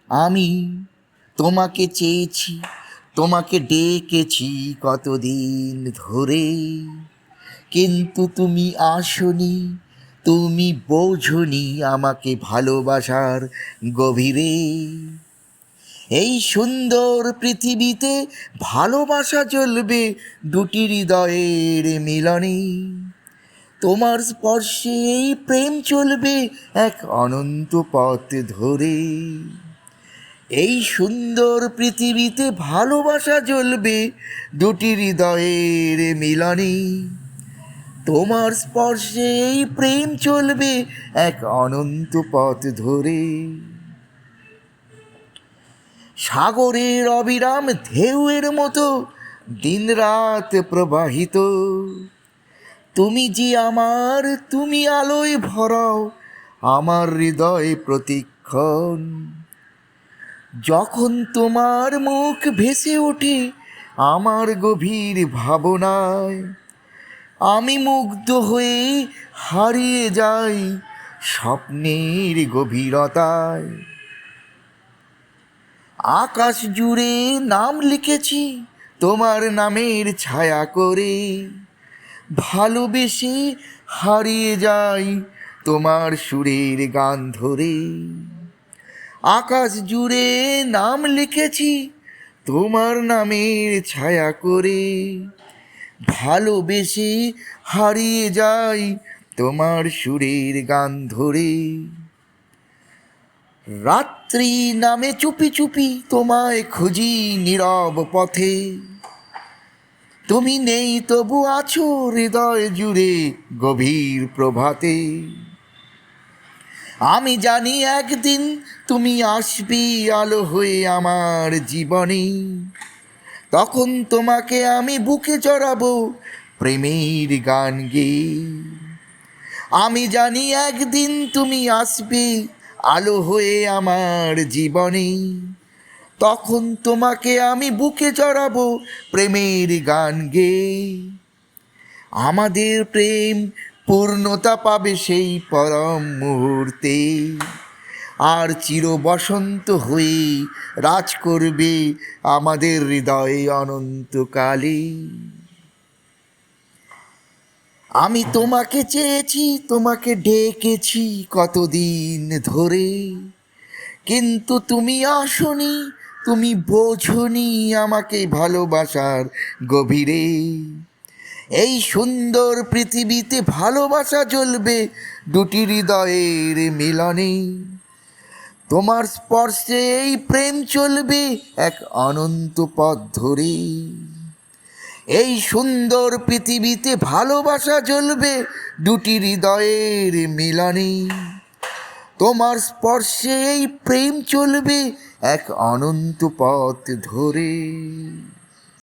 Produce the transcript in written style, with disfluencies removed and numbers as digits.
আমি তোমাকে চেয়েছি, তোমাকে ডেকেছি কতদিন ধরে, কিন্তু তুমি আসনি, তুমি বোঝনি আমাকে ভালোবাসার গভীরে। এই সুন্দর পৃথিবীতে ভালোবাসা চলবে দুটি হৃদয়ের মিলনে। তোমার স্পর্শে এই প্রেম চলবে এক অনন্ত পথ ধরে। এই সুন্দর পৃথিবীতে ভালোবাসা জ্বলবে দুটি হৃদয়ের মিলনে। তোমার স্পর্শে এই প্রেম চলবে এক অনন্ত পথ ধরে। সাগরের অবিরাম ঢেউয়ের মতো দিনরাত প্রবাহিত, তুমি যে আমার, তুমি আলোয় ভরাও আমার হৃদয় প্রতিক্ষণ। যখন তোমার মুখ ভেসে ওঠে আমার গভীর ভাবনায়, আমি মুগ্ধ হয়ে হারিয়ে যাই স্বপ্নের গভীরতায়। আকাশ জুড়ে নাম লিখেছি তোমার নামের ছায়া করে, ভালোবেসে হারিয়ে যাই তোমার সুরের গান ধরে। আকাশ জুড়ে নাম লিখেছি তোমার নামের ছায়া করে, ভালোবেসে হারিয়ে যাই তোমার সুরের গান ধরে। রাত্রি নামে চুপি চুপি তোমায় খুঁজি নীরব পথে, তুমি নেই তবু আছো হৃদয় জুড়ে গভীর প্রভাতে। আমি জানি একদিন তুমি আসবে আলো হয়ে আমার জীবনে, তখন তোমাকে আমি বুকে জড়াবো প্রেমের গান গেয়ে। আমি জানি একদিন তুমি আসবে আলো হয়ে আমার জীবনে, তখন তোমাকে আমি বুকে জড়াবো প্রেমের গান গেয়ে। আমাদের প্রেম পূর্ণতা পাবে সেই পরম মুহূর্তে, আর চির বসন্ত হয়ে রাজ করবে আমাদের হৃদয়ে অনন্তকালে। আমি তোমাকে চেয়েছি, তোমাকে ডেকেছি কতদিন ধরে, কিন্তু তুমি আসনি, তুমি বোঝনি আমাকে ভালোবাসার গভীরে। এই সুন্দর পৃথিবীতে ভালোবাসা জ্বলবে দুটি হৃদয়ের মিলনে। তোমার স্পর্শে এই প্রেম চলবে এক অনন্ত পথ ধরে। এই সুন্দর পৃথিবীতে ভালোবাসা জ্বলবে দুটি হৃদয়ের মিলনে। তোমার স্পর্শে এই প্রেম চলবে এক অনন্ত পথ ধরে।